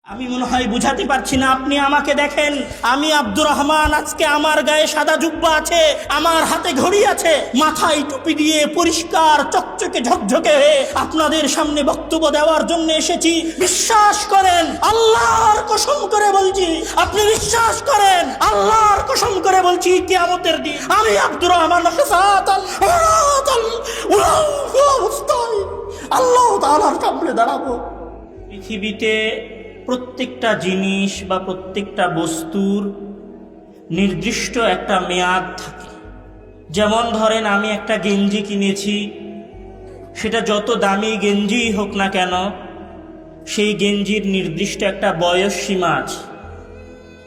আমি মনে হয় বুঝাতে পারছি না। আপনি আমাকে দেখেন, আমি আব্দুর রহমান, আজকে আমার গায়ে সাদা জুব্বা আছে, আমার হাতে ঘড়ি আছে, মাথায় টুপি দিয়ে পরিষ্কার চকচকে ঝকঝকে হয়ে আপনাদের সামনে বক্তব্য দেওয়ার জন্য এসেছি। বিশ্বাস করেন, আল্লাহর কসম করে বলছি, আপনি বিশ্বাস করেন, আল্লাহর কসম করে বলছি, কিয়ামতের দিন আমি আব্দুর রহমান আল্লাহ তাআলার সামনে দাঁড়াবো। পৃথিবীতে প্রত্যেকটা জিনিস বা প্রত্যেকটা বস্তুর নির্দিষ্ট একটা মেয়াদ থাকে। যেমন ধরেন, আমি একটা গেঞ্জি কিনেছি, সেটা যত দামি গেঞ্জিই হোক না কেন, সেই গেঞ্জির নির্দিষ্ট একটা বয়স সীমা আছে।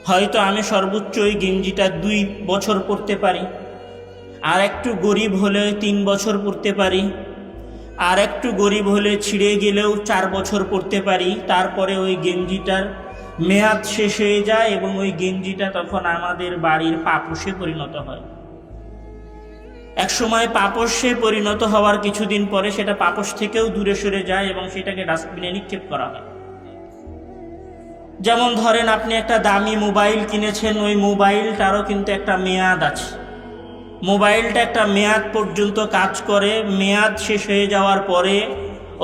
হয়তো আমি সর্বোচ্চ ওই গেঞ্জিটা 2 বছর পরতে পারি, আর একটু গরিব হলে 3 বছর পরতে পারি, আর একটু গরিব হলে ছিঁড়ে গেলেও 4 বছর পরতে পারি। তারপরে ওই গেঞ্জিটার মেয়াদ শেষ হয়ে যায় এবং ওই গেঞ্জিটা তখন আমাদের বাড়ির পাপোশে পরিণত হয়। এক সময় পাপোশে পরিণত হওয়ার কিছুদিন পরে সেটা পাপোশ থেকেও দূরে সরে যায় এবং সেটাকে ডাস্টবিনে নিক্ষেপ করা হয়। যেমন ধরেন, আপনি একটা দামি মোবাইল কিনেছেন, ওই মোবাইলটারও কিন্তু একটা মেয়াদ আছে। মোবাইলটা একটা মেয়াদ পর্যন্ত কাজ করে, মেয়াদ শেষ হয়ে যাওয়ার পরে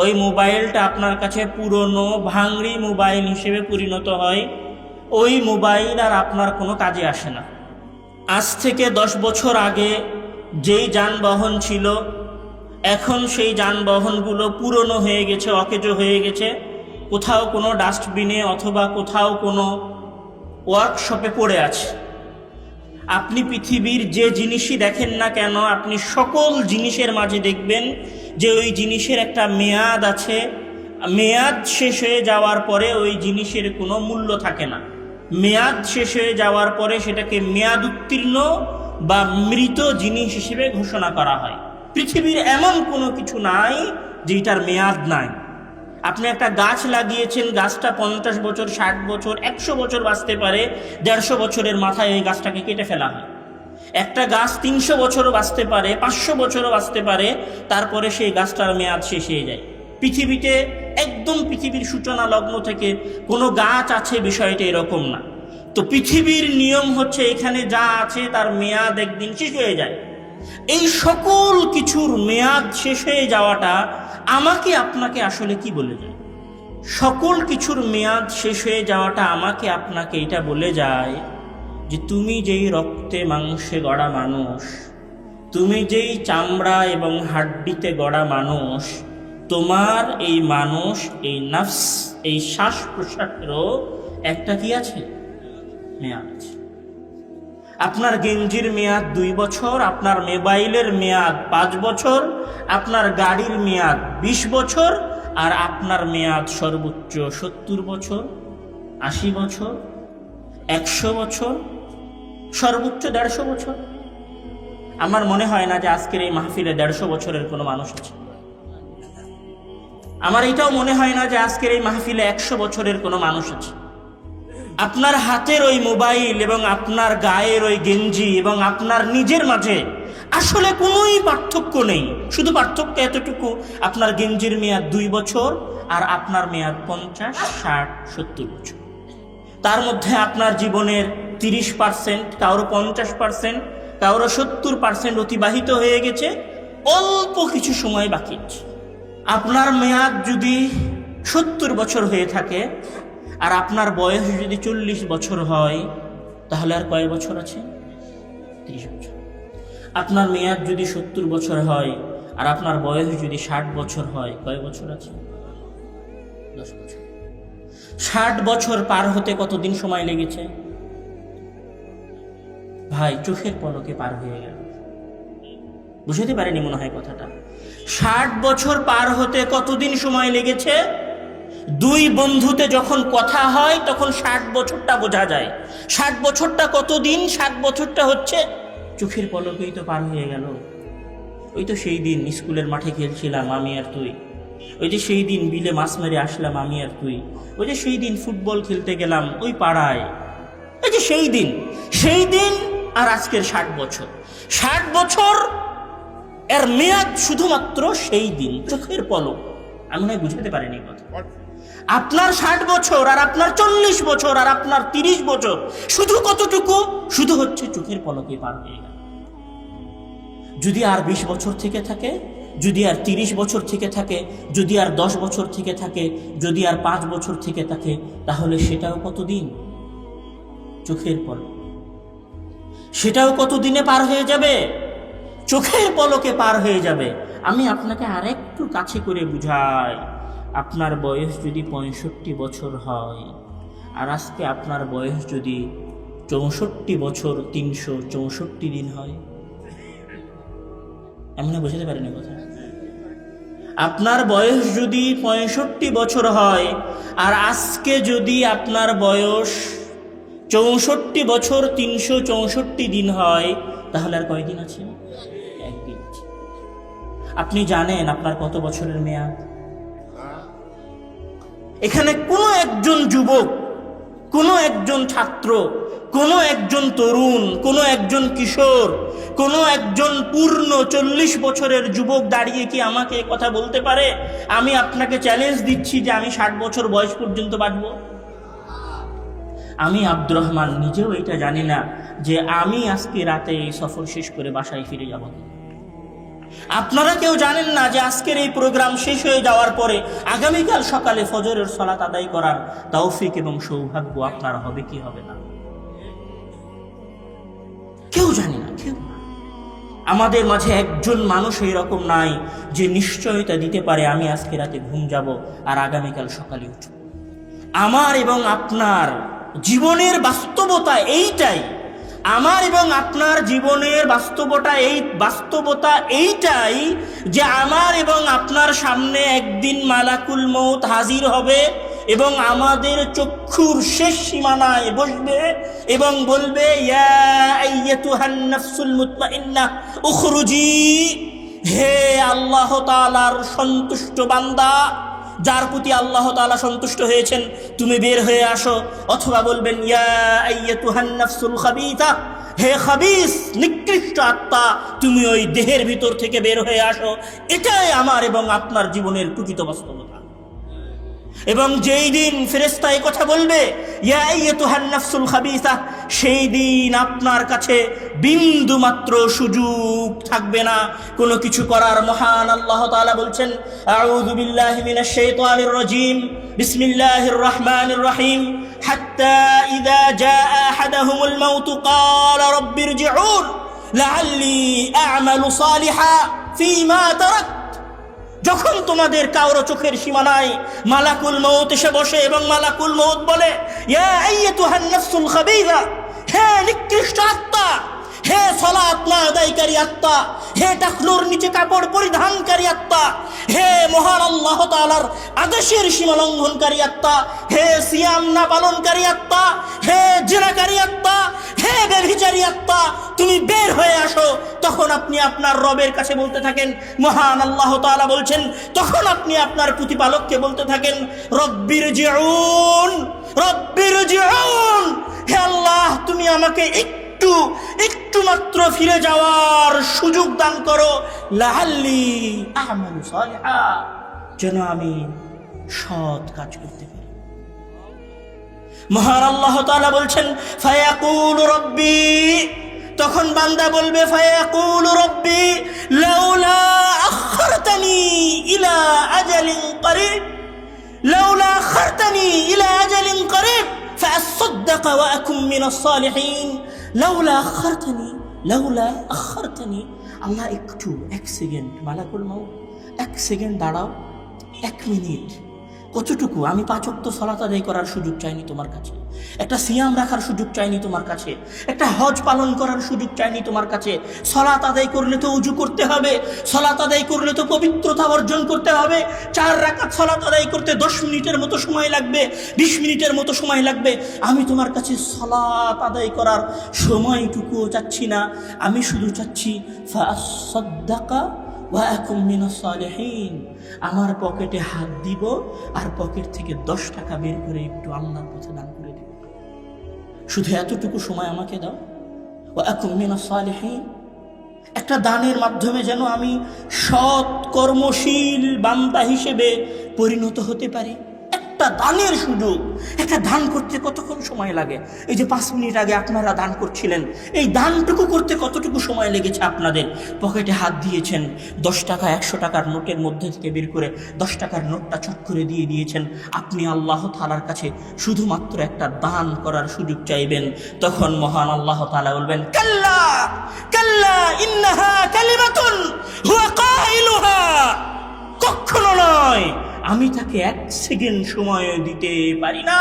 ওই মোবাইলটা আপনার কাছে পুরনো ভাঙড়ি মোবাইল হিসেবে পরিণত হয়। ওই মোবাইল আর আপনার কোনো কাজে আসে না। আজ থেকে 10 বছর আগে যেই যানবাহন ছিল, এখন সেই যানবাহনগুলো পুরনো হয়ে গেছে, অকেজো হয়ে গেছে, কোথাও কোনো ডাস্টবিনে অথবা কোথাও কোনো ওয়ার্কশপে পড়ে আছে। আপনি পৃথিবীর যে জিনিসই দেখেন না কেন, আপনি সকল জিনিসের মাঝে দেখবেন যে ওই জিনিসের একটা মেয়াদ আছে। মেয়াদ শেষ হয়ে যাওয়ার পরে ওই জিনিসের কোনো মূল্য থাকে না। মেয়াদ শেষ হয়ে যাওয়ার পরে সেটাকে মেয়াদ উত্তীর্ণ বা মৃত জিনিস হিসেবে ঘোষণা করা হয়। পৃথিবীর এমন কোনো কিছু নাই যেটার মেয়াদ নাই। আপনি একটা গাছ লাগিয়েছেন, গাছটা 50 বছর, 60 বছর, 100 বছর বাঁচতে পারে, 150 বছরের মাথায় ওই গাছটাকে কেটে ফেলা হয়। একটা গাছ 300 বছরও বাঁচতে পারে, 500 বছরও বাঁচতে পারে, তারপরে সেই গাছটার মেয়াদ শেষ হয়ে যায়। পৃথিবীতে একদম পৃথিবীর সূচনা লগ্ন থেকে কোনো গাছ আছে, বিষয়টা এরকম না। তো পৃথিবীর নিয়ম হচ্ছে, এখানে যা আছে তার মেয়াদ একদিন শেষ হয়ে যায়। এই সকল কিছুর মেয়াদ শেষ হয়ে যাওয়াটা আমাকে আপনাকে আসলে কি বলে যায়? সকল কিছুর মেয়াদ শেষ হয়ে যাওয়াটা আমাকে আপনাকে এটা বলে যায় যে তুমি যেই রক্তে মাংসে গড়া মানুষ, তুমি যেই চামড়া এবং হাড্ডিতে গড়া মানুষ, তোমার এই মানুষ, এই নফস, এই শ্বাস প্রশ্বাসেরও একটা কি আছে? মেয়াদ আছে। আপনার গেঞ্জির মেয়াদ 2 বছর, আপনার মোবাইলের মেয়াদ 5 বছর, আপনার গাড়ির মেয়াদ 20 বছর, আর আপনার মেয়াদ সর্বোচ্চ 70 বছর, 80 বছর, 100 বছর, সর্বোচ্চ 150 বছর। আমার মনে হয় না যে আজকের এই মাহফিলে 150 বছরের কোনো মানুষ আছে। আমার এটাও মনে হয় না যে আজকের এই মাহফিলে 100 বছরের কোনো মানুষ আছে। আপনার হাতের ওই মোবাইল এবং আপনার গায়ের ওই গেঞ্জি এবং আপনার নিজের মাঝে আসলে কোনোই পার্থক্য নেই। শুধু পার্থক্য এতটুকু, আপনার গেঞ্জির মেয়াদ 2 বছর আর আপনার মেয়াদ 50, 60, 70 বছর। তার মধ্যে আপনার জীবনের 30%, কারো 50%, কারো 70% অতিবাহিত হয়ে গেছে, অল্প কিছু সময় বাকি আছে। আপনার মেয়াদ যদি 70 বছর হয়ে থাকে আর আপনার বয়স যদি 40 বছর হয়, তাহলে আর কয় বছর আছে? 30 বছর। আপনার মেয়াদ যদি 70 বছর হয় আর আপনার বয়স যদি 60 বছর হয়, কয় বছর আছে? 10 বছর। 60 বছর পার হতে কতদিন সময় লেগেছে? ভাই, চোখের পলকে পার হয়ে গেল। বুঝতে পারেনি মনে হয় কথাটা। 60 বছর পার হতে কতদিন সময় লেগেছে? 2 বন্ধুতে যখন কথা হয় তখন 60 বছরটা বোঝা যায়। 60 বছরটা কতদিন? 60 বছরটা হচ্ছে চোখের পলকেই তো পার হয়ে গেল। ওই তো সেই দিন স্কুলের মাঠে খেলছিলাম আমি আর তুই, ওই যে সেই দিন বিলে মাছ মেরে আসলাম আমি আর তুই, ওই যে সেই দিন ফুটবল খেলতে গেলাম ওই পাড়ায়, এই যে সেই দিন আর আজকের 60 বছর। 60 বছর এর মেয়াদ শুধুমাত্র সেই দিন, চোখের পলক। আমি মনে হয় বুঝাতে পারিনি কথা। আপনার 60 বছর আর আপনার 40 বছর আর আপনার 30 বছর, শুধু কতটুকু? শুধু হচ্ছে চোখের পলকে পার হয়ে গেল। যদি আর 20 বছর থেকে থাকে, যদি আর 30 বছর থেকে থাকে, যদি আর 10 বছর থেকে থাকে, যদি আর 5 বছর থেকে থাকে, তাহলে সেটাও কতদিন? চোখের পলক। সেটাও কতদিনে পার হয়ে যাবে? চোখের পলকে পার হয়ে যাবে। আমি আপনাকে আরেকটু কাছে করে বুঝাই। আপনার বয়স যদি 65 বছর হয়, আর আজকে আপনার বয়স যদি 64 বছর 364 দিন হয়, এমনি বুঝতে পারেনি কথা। আপনার বয়স যদি 65 বছর হয়, আর আজকে যদি আপনার বয়স 64 বছর 364 দিন হয়, তাহলে আর কয়দিন আছে? একদিন আছে। আপনি জানেন আপনার কত বছরের মেয়াদ? এখানে কোনো একজন যুবক, কোনো একজন ছাত্র, কোনো একজন তরুণ, কোনো একজন কিশোর, কোনো একজন পূর্ণ 40 বছরের যুবক দাঁড়িয়ে কি আমাকে কথা বলতে পারে আমি আপনাকে চ্যালেঞ্জ দিচ্ছি যে আমি 60 বছর বয়স পর্যন্ত বাঁচব? আমি আব্দুর রহমান নিজেও এটা জানি না যে আমি আজকে রাতে এই সফর শেষ করে বাসায় ফিরে যাব। আপনারা কেউ জানেন না যে আজকের এই প্রোগ্রাম শেষ হয়ে যাওয়ার পরে আগামীকাল সকালে ফজরের সালাত আদায় করার তৌফিক এবং সৌভাগ্য আপনার হবে কি হবে না। কেউ জানে না, কেউ। আমাদের মাঝে একজন মানুষ এরকম নাই যে নিশ্চয়তা দিতে পারে আমি আজকে রাতে ঘুম যাব আর আগামীকাল সকালে উঠব। আমার এবং আপনার জীবনের বাস্তবতা এইটাই। আমার এবং আপনার জীবনের বাস্তবতা এইটাই যে আমার এবং আপনার সামনে একদিন মালাকুল মউত হাজির হবে এবং আমাদের চক্ষুর শেষ সীমানায় বসবে এবং বলবে, ইয়া আইয়াতুহান নাফসুল মুতমাইন্নাহ উখরুজি। হে আল্লাহ তাআলার সন্তুষ্ট বান্দা, যার প্রতি আল্লাহ তাআলা সন্তুষ্ট হয়েছেন, তুমি বের হয়ে আসো। অথবা বলবেন, ইয়া আইয়াতুহান নাফসুল খাবিসা, হে খাবিস নিকৃষ্ট আত্মা, তুমি ওই দেহের ভিতর থেকে বের হয়ে আসো। এটাই আমার এবং আপনার জীবনের প্রকৃত বাস্তবতা। এবং যেই দিন ফেরেশতা এই কথা বলবে, ইয়া আইয়াতুহান নাফসুল খাবিসা, সেই দিন আপনার কাছে বিন্দু মাত্র সুযোগ থাকবে না কোনো কিছু করার। মহান আল্লাহ তাআলা বলছেন, আউযু বিল্লাহি মিনাশ শাইতানির রাজীম, বিসমিল্লাহির রহমানির রহিম, হাত্তা ইযা জাআ আহাদাহুমুল মাউতু ক্বালা রাব্বিরজিউন লাআল্লি আ'মালু সালিহান ফীমা তারাক। যখন তোমাদের কারো চোখের সীমানায় মালাকুল মউত এসে বসে এবং মালাকুল মউত বলে, ইয়া আইয়াতুহান নাফসুল খাবিসা, হে নিকৃষ্ট আত্মা, হে সালাত না আদায়কারী আত্মা, হে টাকলুর নিচে কাপড় পরিধানকারী আত্মা, হে মহান আল্লাহ তাআলার আদেশের সীমা লঙ্ঘনকারী আত্মা, হে সিয়াম না পালনকারী আত্মা, হে জিনাকারী আত্মা, হে ব্যভিচারী আত্মা, তুমি বের হয়ে আসো। তখন আপনি আপনার রবের কাছে বলতে থাকেন, মহান আল্লাহ তাআলা বলছেন, তখন আপনি আপনার প্রতিপালককে বলতে থাকেন, রব্বিরজিউন, রব্বিরজিউন, হে আল্লাহ তুমি আমাকে একটু মাত্র ফিরে যাওয়ার সুযোগ দান করো, লাআল্লি আ'মালু সালিহান, যেন আমি সৎ কাজ করতে পারি। মহান আল্লাহ তাআলা বলছেন, ফায়াকুলু রাব্বি, তখন বান্দা বলবে, ফায়াকুলু রাব্বি লাউলা আখারতানি ইলা আজালিন করিব, লাউলা আখারতানি ইলা আজালিন করিব ফাআসাদদাক ওয়া আকুম মিনাস সালিহিন, লাউলা আখারতানি। আল্লাহ একটু, 1 সেকেন্ড, মালাকুল মউত 1 সেকেন্ড দাঁড়াও, 1 মিনিট। কতটুকু? আমি 5 ওয়াক্ত সালাত আদায় করার সুযোগ চাইনি তোমার কাছে, একটা সিয়াম রাখার সুযোগ চাইনি তোমার কাছে, একটা হজ পালন করার সুযোগ চাইনি তোমার কাছে। সালাত আদায় করলে তো ওযু করতে হবে, সালাত আদায় করলে তো পবিত্রতা অর্জন করতে হবে। 4 রাকাত সালাত আদায় করতে 10 মিনিটের মতো সময় লাগবে, 20 মিনিটের মতো সময় লাগবে। আমি তোমার কাছে সালাত আদায় করার সময়টুকুও চাচ্ছি না, আমি শুধু চাচ্ছি ফাআসাদদাকা ওয়া আকুম মিনাস সালিহিন, আমার পকেটে হাত দিব আর পকেট থেকে 10 টাকা বের করে একটু আল্লাহর পথে দান করে দিব। শুধু এতটুকু সময় আমাকে দাও, ওয়া আকুম মিনাস সালিহিন। একটা দানের মাধ্যমে যেন আমি সৎ কর্মশীল বান্দা হিসেবে পরিণত হতে পারি। একটা দানের সুযোগ। একটা দান করতে কতক্ষণ সময় লাগে? এই যে 5 মিনিট আগে আপনারা দান করছিলেন, এই দানটুকু করতে কতটুকু সময় লেগেছে আপনাদের? পকেটে হাত দিয়েছেন, 10 টাকা 100 টাকার নোটের মধ্যে থেকে বের করে 10 টাকার নোটটা চট করে দিয়ে দিয়েছেন। আপনি আল্লাহ তাআলার কাছে শুধুমাত্র একটা দান করার সুযোগ চাইবেন, তখন মহান আল্লাহ তাআলা বলবেন, কাল্লা কাল্লা ইন্নাহা কালিমাতুন হুয়া কাইলুহা, কখনো নয়, আমি তাকে 1 সেকেন্ড সময় দিতে পারি না,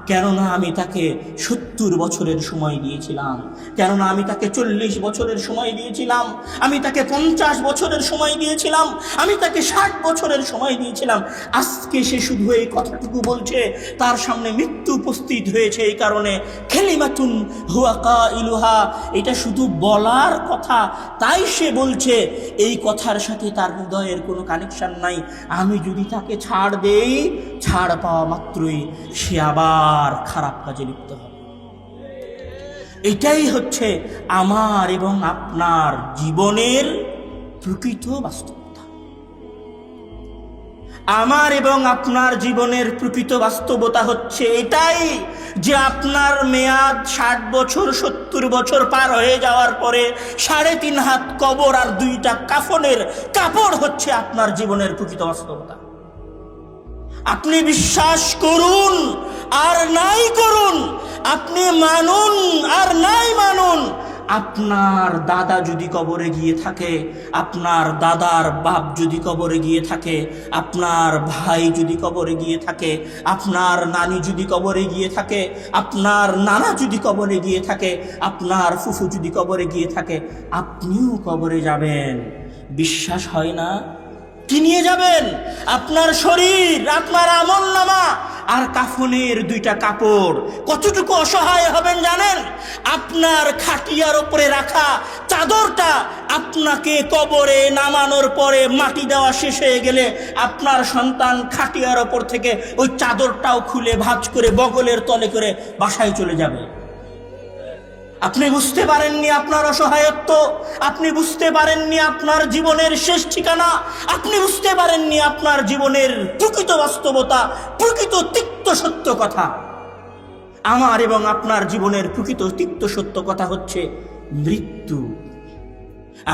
কেননা আমি তাকে 70 বছরের সময় দিয়েছিলাম, কেননা আমি তাকে 40 বছরের সময় দিয়েছিলাম, আমি তাকে 50 বছরের সময় দিয়েছিলাম, আমি তাকে 60 বছরের সময় দিয়েছিলাম। আজকে সে শুধু এই কথাটুকু বলছে, তার সামনে মৃত্যু উপস্থিত হয়েছে, এই কারণে কালিমাতুন হুয়া কাইলুহা, এটা শুধু বলার কথা, তাই সে বলছে। এই কথার সাথে তার হৃদয়ের কোনো কানেকশন নাই। আমি যদি তাকে ছাড় দেই, ছাড় পাওয়া মাত্রই সে আবার খারাপ কাজে লিপ্ত হবে। এটাই হচ্ছে আমার এবং আপনার জীবনের প্রকৃত বাস্তবতা। আমার এবং আপনার জীবনের প্রকৃত বাস্তবতা হচ্ছে এটাই যে আপনার মেয়াদ 60 বছর 70 বছর পার হয়ে যাওয়ার পরে 3.5 হাত কবর আর 2টা কাফনের কাপড় হচ্ছে আপনার জীবনের প্রকৃত বাস্তবতা। আপনি বিশ্বাস করুন আর নাই করুন, আপনি মানুন আর নাই মানুন, আপনার দাদা যদি কবরে গিয়ে থাকে, আপনার দাদার বাপ যদি কবরে গিয়ে থাকে, আপনার ভাই যদি কবরে গিয়ে থাকে, আপনার নানি যদি কবরে গিয়ে থাকে, আপনার নানা যদি কবরে গিয়ে থাকে, আপনার ফুফু যদি কবরে গিয়ে থাকে, আপনিও কবরে যাবেন। বিশ্বাস হয় না? কি নিয়ে যাবেন? আপনার শরীর, আপনার আমলনামা আর কাফনের 2টা কাপড়। কতটুকু অসহায় হবেন জানেন? আপনার খাটিয়ার উপরে রাখা চাদরটা আপনাকে কবরে নামানোর পরে মাটি দেওয়া শেষ হয়ে গেলে আপনার সন্তান খাটিয়ার উপর থেকে ওই চাদরটাও খুলে ভাঁজ করে বগলের তলে করে বাসায় চলে যাবে। আপনি বুঝতে পারেননি আপনার অসহায়ত্ব, আপনি বুঝতে পারেননি আপনার জীবনের শেষ ঠিকানা, আপনি বুঝতে পারেননি আপনার জীবনের প্রকৃত বাস্তবতা, প্রকৃত তিক্ত সত্য কথা। আমার এবং আপনার জীবনের প্রকৃত তিক্ত সত্য কথা হচ্ছে মৃত্যু।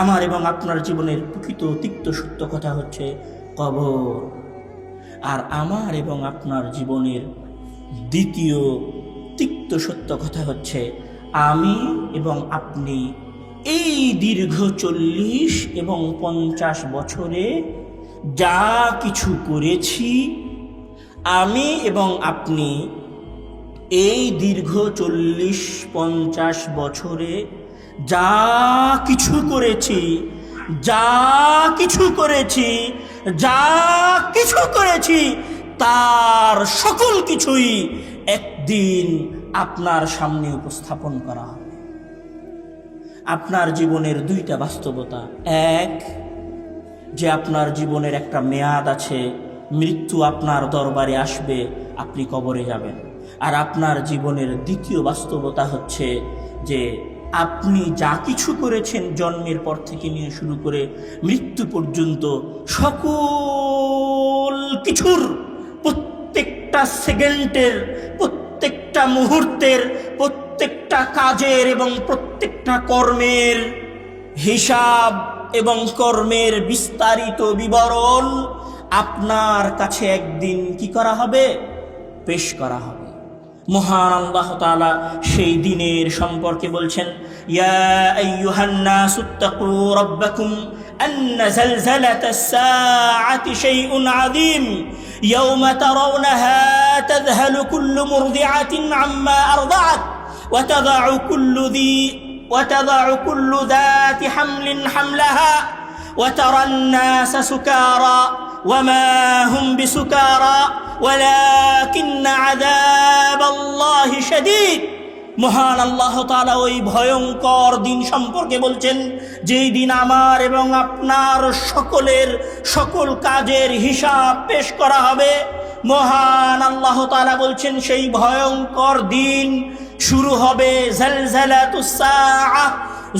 আমার এবং আপনার জীবনের প্রকৃত তিক্ত সত্য কথা হচ্ছে কবর। আর আমার এবং আপনার জীবনের দ্বিতীয় তিক্ত সত্য কথা হচ্ছে আমি এবং আপনি এই দীর্ঘ 40 এবং 50 বছরে যা কিছু করেছি, আমি এবং আপনি এই দীর্ঘ 40-50 বছরে যা কিছু করেছি, যা কিছু করেছি, যা কিছু করেছি, তার সকল কিছুই একদিন আপনার সামনে উপস্থাপন করা হবে। আপনার জীবনের 2টা বাস্তবতা, এক যে আপনার জীবনের একটা মেয়াদ আছে, মৃত্যু আপনার দরবারে আসবে, আপনি কবরে যাবেন। আর আপনার জীবনের দ্বিতীয় বাস্তবতা হচ্ছে যে আপনি যা কিছু করেছেন জন্মের পর থেকে নিয়ে শুরু করে মৃত্যু পর্যন্ত সকল কিছুর প্রত্যেকটা সেকেন্ডের, প্রত্যেকটা মুহূর্তের, প্রত্যেকটা কাজের এবং প্রত্যেকটা কর্মের হিসাব এবং কর্মের বিস্তারিত বিবরণ আপনার কাছে একদিন কি করা হবে? পেশ করা হবে। মহান আল্লাহ তাআলা সেই দিনের সম্পর্কে বলছেন, ইয়া আইয়ুহান নাসুত্তাকু রাব্বাকুম আন্না যালযালাতাস সাআতি শাইউন আযীম ইয়াওমা তারাওনাহা তাযহালু কুল্লু মুরদিআতিন আম্মা আরদাআত ওয়া তাদাউ কুল্লু যাতি হামলিন হামলাহা ওয়া তারান নাসা সুকারা وما هم بسكارى ولكن عذاب الله شديد। মহান আল্লাহ তাআলা ওই ভয়ঙ্কর দিন সম্পর্কে বলছেন, যেই দিন আমার এবং আপনার সকলের সকল কাজের হিসাব পেশ করা হবে। মহান আল্লাহ তাআলা বলছেন সেই ভয়ঙ্কর দিন শুরু হবে জালজালাতুস সাআহ,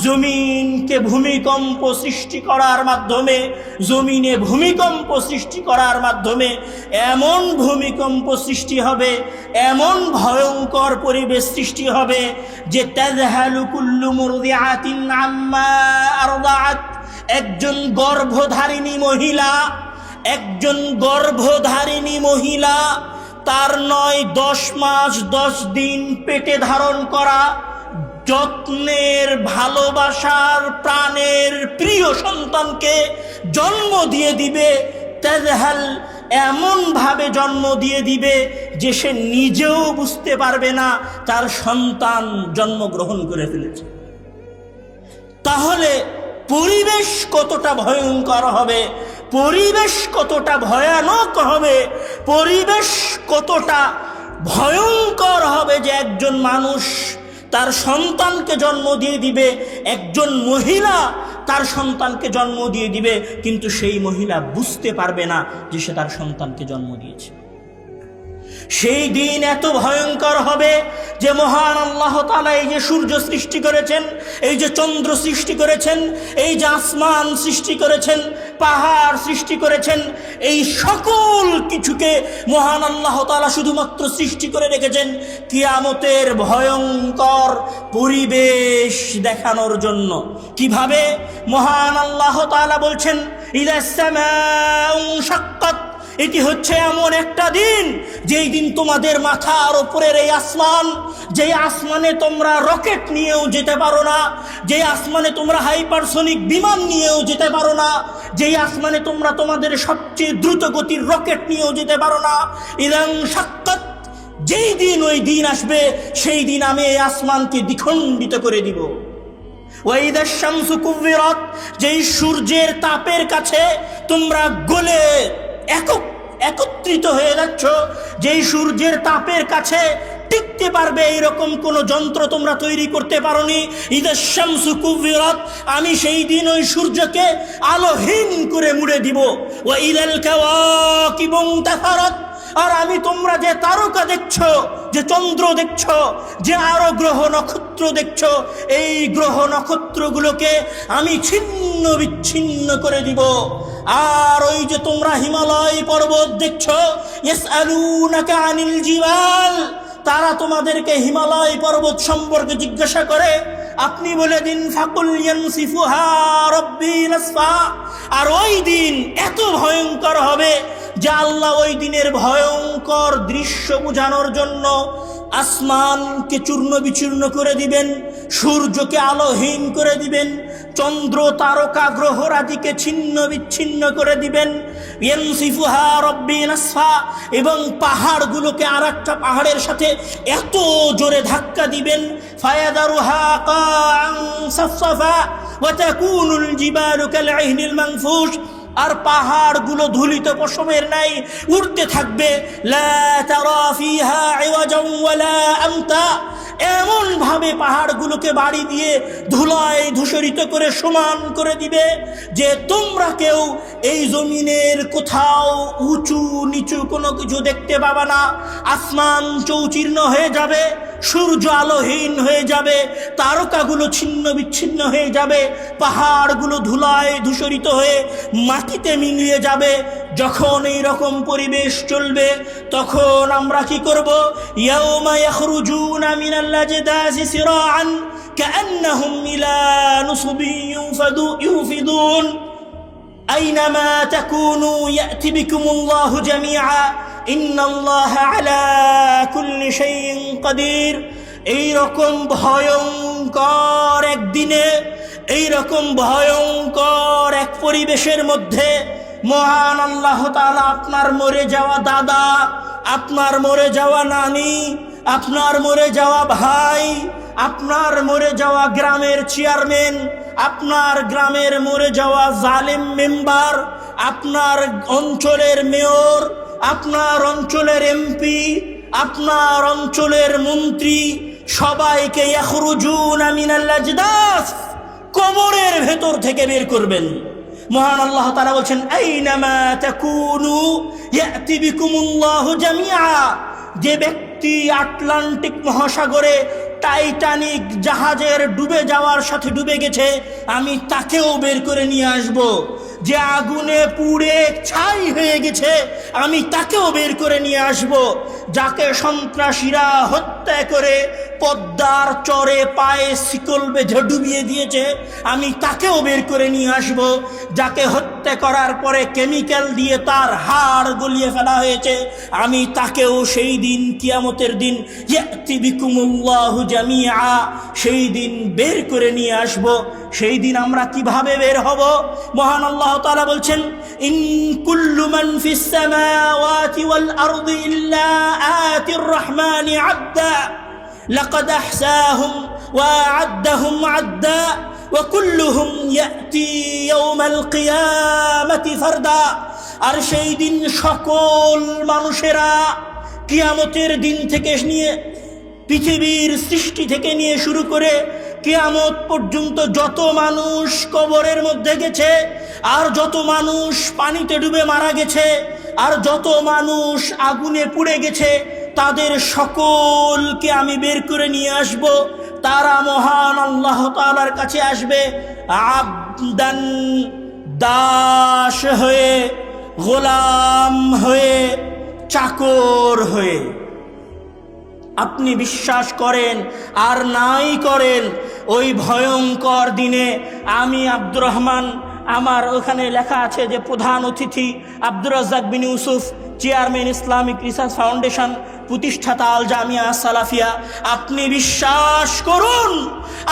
জমিনকে ভূমিকম্প সৃষ্টি করার মাধ্যমে, জমিনে ভূমিকম্প সৃষ্টি করার মাধ্যমে এমন ভূমিকম্প সৃষ্টি হবে, এমন ভয়ঙ্কর পরিবেশ সৃষ্টি হবে যে তাযহালু কুল্লু মুরদিআতিন আম্মা আরদাআত, একজন গর্ভধারিণী মহিলা তার 9-10 মাস 10 দিন পেটে ধারণ করা যত্নের, ভালোবাসার, প্রাণের প্রিয় সন্তানকে জন্ম দিয়ে দিবে। তাজহাল, এমন ভাবে জন্ম দিয়ে দিবে যে সে নিজেও বুঝতে পারবে না তার সন্তান জন্মগ্রহণ করে ফেলেছে। তাহলে পরিবেশ কতটা ভয়ঙ্কর হবে, পরিবেশ কতটা ভয়ানক হবে, পরিবেশ কতটা ভয়ঙ্কর হবে যে একজন মানুষ তার সন্তানকে জন্ম দিয়ে দিবে, একজন মহিলা তার সন্তানকে জন্ম দিয়ে দিবে, কিন্তু সেই মহিলা বুঝতে পারবে না যে সে তার সন্তানকে জন্ম দিয়েছে। সেই দিন এত ভয়ঙ্কর হবে যে মহান আল্লাহ তাআলা এই যে সূর্য সৃষ্টি করেছেন, এই যে চন্দ্র সৃষ্টি করেছেন, এই যে আসমান সৃষ্টি করেছেন, পাহাড় সৃষ্টি করেছেন, এই সকল কিছুকে মহান আল্লাহ তাআলা শুধুমাত্র সৃষ্টি করে রেখেছেন কিয়ামতের ভয়ঙ্কর পরিবেশ দেখানোর জন্য। কিভাবে? মহান আল্লাহ তাআলা বলছেন, ইদাস সামাউ শাক্কাত, এটি হচ্ছে এমন একটা দিন যেই দিন তোমাদের মাথার উপরের এই আসমান, যে আসমানে তোমরা রকেট নিয়েও যেতে পারো না, যে আসমানে তোমরা হাইপারসনিক বিমান নিয়েও যেতে পারো না, যেই আসমানে তোমরা তোমাদের সবচেয়ে দ্রুত গতির রকেট নিয়েও যেতে পারো না, ইদান শাক্কাত, যেই দিন ওই দিন আসবে সেই দিন আমি এই আসমানকে দ্বিখণ্ডিত করে দিব। ওয়াইদাশ শামসু কুব্বিরাত, যেই সূর্যের তাপের কাছে তোমরা গলে একত্রিত হয়ে যাচ্ছ, যেই সূর্যের তাপের কাছে টিকতে পারবে এইরকম কোন যন্ত্র তোমরা তৈরি করতে পারোনি। ইদাশ শামসু কুব্বিরাত, আমি সেই দিন ওই সূর্যকে আলোহীন করে মুড়ে দিব। ওয়া ইদাল কাওয়াকিবু ইনতাসারাত, আর আমি তোমরা যে তারকা দেখছো, যে চন্দ্র দেখছো, যে আরো গ্রহ নক্ষত্র দেখছো, এই গ্রহ নক্ষত্রগুলোকে আমি ছিন্ন বিচ্ছিন্ন করে দিব। আর ওই যে তোমরা হিমালয় পর্বত দেখছো, ইয়াসআলুনাকা আনিল জিবাল, তারা তোমাদেরকে হিমালয় পর্বত সম্পর্কে জিজ্ঞাসা করে, আপনি বলে দিন ফাকুল ইয়ানসিফুহা রাব্বি নাসফা। আর ওই দিন এত ভয়ঙ্কর হবে যে আল্লাহ ওই দিনের ভয়ঙ্কর দৃশ্য বোঝানোর জন্য আসমানকে চূর্ণ বিচূর্ণ করে দিবেন, সূর্যকে আলোহীন করে দিবেন, চন্দ্র তারকা গ্রহরাজিকে ছিন্ন বিচ্ছিন্ন করে দিবেন। ইয়ানসিফুহা রাব্বি নাসফা, এবং পাহাড়গুলোকে আর একটা পাহাড়ের সাথে এত জোরে ধাক্কা দিবেন, ফায়াদারুহা কাআন সাফসাফা ওয়া তাকুনুল জিবালু কালইহনিল মানফুশ, আর পাহাড়গুলো ধুলিত পশমের নাই উড়তে থাকবে। লা তারা ফিহা ইওয়াজান ওয়ালা আমতা, এমন ভাবে পাহাড়গুলোকে বাড়ি দিয়ে ধুলায় ধূসরিত করে সমান করে দিবে যে তোমরা কেউ এই জমিনের কোথাও উঁচু নিচু কোনো কিছু দেখতে পাবে না। আসমান চৌচির্ণ হয়ে যাবে, সূর্য আলোহীন হয়ে যাবে, তারকাগুলো ছিন্ন বিচ্ছিন্ন হয়ে যাবে, পাহাড়গুলো ধুলায় ধূসরিত হয়ে মাটিতে মিলিয়ে যাবে। যখন এই রকম পরিবেশ চলবে তখন আমরা কি করব? ইয়াউমা ইয়াখরুজুনা মিনাল আজদাসি সিরাআন কাআন্নাহুম ইলা নুসবিন ইউফিদুন আইনামা তাকুনু ইয়াতি বিকুমুল্লাহু জামিআ ইন্নাল্লাহা আলা কুল্লি শাইইন কাদির। এই রকম ভয়ঙ্কর একদিনে, এই রকম ভয়ঙ্কর এক পরিবেশের মধ্যে মহান আল্লাহ তাআলা আপনার মরে যাওয়া দাদা, আপনার মরে যাওয়া নানি, আপনার মরে যাওয়া ভাই, আপনার মরে যাওয়া গ্রামের চেয়ারম্যান, আপনার গ্রামের মরে যাওয়া জালেম মেম্বার, আপনার অঞ্চলের মেয়র, আপনার অঞ্চলের এমপি, আপনার অঞ্চলের মন্ত্রী, সবাইকে ইয়াখরুজুনা মিনাল আজদাস, কবরের ভেতর থেকে বের করবেন। মহান আল্লাহ তাআলা বলছেন, আইনামা তাকুনু ইয়াতি বিকুমুল্লাহু জামিআ। যে ব্যক্তি আটলান্টিক মহাসাগরে টাইটানিক জাহাজের ডুবে যাওয়ার সাথে ডুবে গেছে, আমি তাকেও বের করে নিয়ে আসব। যে আগুনে পুড়ে ছাই হয়ে গেছে, আমি তাকেও বের করে নিয়ে আসব। যাকে সন্ত্রাসীরা হত্যা করে পদ্মার চরে পায়ে শিকল বেঁধে ডুবিয়ে দিয়েছে, আমি তাকেও বের করে নিয়ে আসব। যাকে হত্যা করার পরে কেমিক্যাল দিয়ে তার হাড় গলিয়ে ফেলা হয়েছে, আমি তাকেও সেই দিন কিয়ামতের দিন ইয়াতি বিকুমুল্লাহু জামিআ, সেই দিন বের করে নিয়ে আসব। সেই দিন আমরা কিভাবে বের হব? মহান আল্লাহ তাআলা বলছেন, ইন কুল্লু মান ফিস সামাওয়াতি ওয়াল আরদি ইল্লা আতির রহমানি আবদা লাকাদ আহসাহুম ওয়া আ'আদ্দাহুম আ'দ্দা ওয়া কুল্লুহুম ইয়াতি ইয়াওমাল কিয়ামাতি ফারদা। আর সেই দিন সকল মানুষেরা কিয়ামতের দিন থেকে নিয়ে পৃথিবীর সৃষ্টি থেকে নিয়ে শুরু করে কিয়ামত পর্যন্ত যত মানুষ কবরের মধ্যে গেছে, আর যত মানুষ পানিতে ডুবে মারা গেছে, আর যত মানুষ আগুনে পুড়ে গেছে, তাদের সকলকে আমি বের করে নিয়ে আসব। তারা মহান আল্লাহ তাআলার কাছে আসবে আবদান, দাস হয়ে, গোলাম হয়ে, চাকর হয়ে। আপনি বিশ্বাস করেন আর নাই করেন, ওই ভয়ঙ্কর দিনে আমি আব্দুর রহমান, আমার ওখানে লেখা আছে যে প্রধান অতিথি Abdur Razzak bin Yusuf, chairman Islamic Research Foundation, প্রতিষ্ঠাতা আল জামিয়া সালাফিয়া। আপনি বিশ্বাস করুন,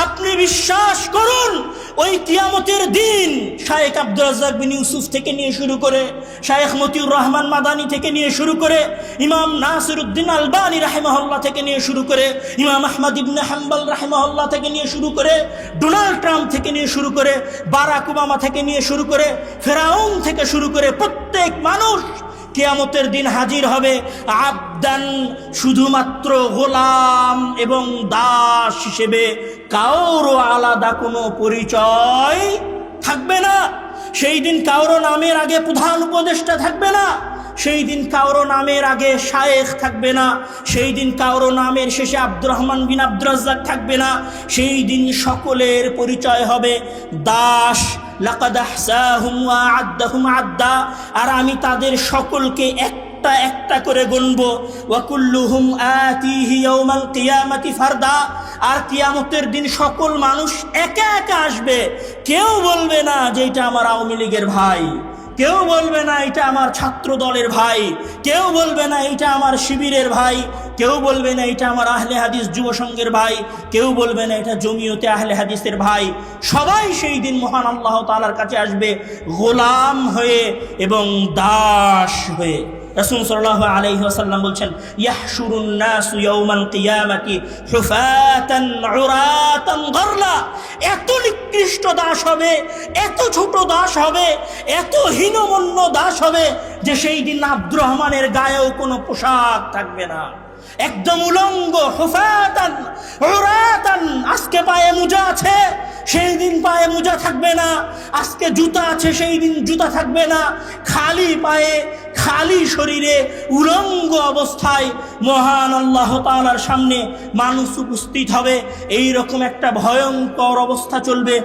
আপনি বিশ্বাস করুন, ওই কিয়ামতের দিন শায়েখ আব্দুর রাজ্জাক বিন ইউসুফ থেকে নিয়ে শুরু করে, শায়েখ মতিউর রহমান মাদানী থেকে নিয়ে শুরু করে, ইমাম নাসিরউদ্দিন আলবানী রাহিমাহুল্লাহ থেকে নিয়ে শুরু করে, ইমাম আহমদ ইবনে হাম্বল রাহিমাহুল্লাহ থেকে নিয়ে শুরু করে, ডোনাল্ড ট্রাম্প থেকে নিয়ে শুরু করে, বারাক ওবামা থেকে নিয়ে শুরু করে, ফেরাউন থেকে শুরু করে প্রত্যেক মানুষ কিয়ামতের দিন হাজির হবে আবদান, শুধুমাত্র গোলাম এবং দাস হিসেবে। কারো আলাদা কোনো পরিচয় থাকবে না। সেই দিন কারো নামের আগে প্রধান উপদেষ্টা থাকবে না, সেই দিন কারো নামের আগে শায়েখ থাকবে না, সেই দিন কারো নামের শেষে আব্দুর রহমান বিন আব্দুর রাজ্জাক থাকবে না। সেই দিন সকলের পরিচয় হবে দাস। লাকাদ আহসাহুম ওয়া আ'আদ্দাহুম আ'দ্দা। আর আমি তাদের সকলকে একটা একটা করে গুনবো। ওয়া কুল্লুহুম আতিহি ইয়াওমাল কিয়ামাতি ফারদা। আর কিয়ামতের দিন সকল মানুষ একা একা আসবে। কেউ বলবে না যে এটা আমার আওয়ামী লীগের ভাই, কেউ বলবে না এটা আমার ছাত্র দলের ভাই, কেউ বলবে না এটা আমার শিবিরের ভাই, কেউ বলবে না এটা আমার আহলে হাদিস যুব সংঘের ভাই, কেউ বলবে না এটা জমিয়তে আহলে হাদিসের ভাই। সবাই সেই দিন মহান আল্লাহ তাআলার কাছে আসবে গোলাম হয়ে এবং দাস হয়ে। রাসূল সাল্লাল্লাহু আলাইহি ওয়াসাল্লাম বলছেন, ইয়াহশুরুন নাসু ইয়াউমাল কিয়ামাতি হুফাতান উরাতান গরলা। এত নিকৃষ্ট দাস হবে, এত ছোট দাস হবে, এত হীনমন্য দাস হবে যে সেই দিন আব্দুর রহমানের গায়েও কোনো পোশাক থাকবে না, একদম উলঙ্গ। হুফাতান উরাতান। আজকে পায়ে মোজা আছে, সেই দিন পায়ে মোজা থাকবে না। আজকে জুতা আছে, সেই দিন জুতা থাকবে না। খালি পায়ে, খালি শরীরে, উলঙ্গ অবস্থায় মহান আল্লাহ তাআলার সামনে মানুষ উপস্থিত হবে। এই রকম একটা ভয়ঙ্কর অবস্থা চলবে।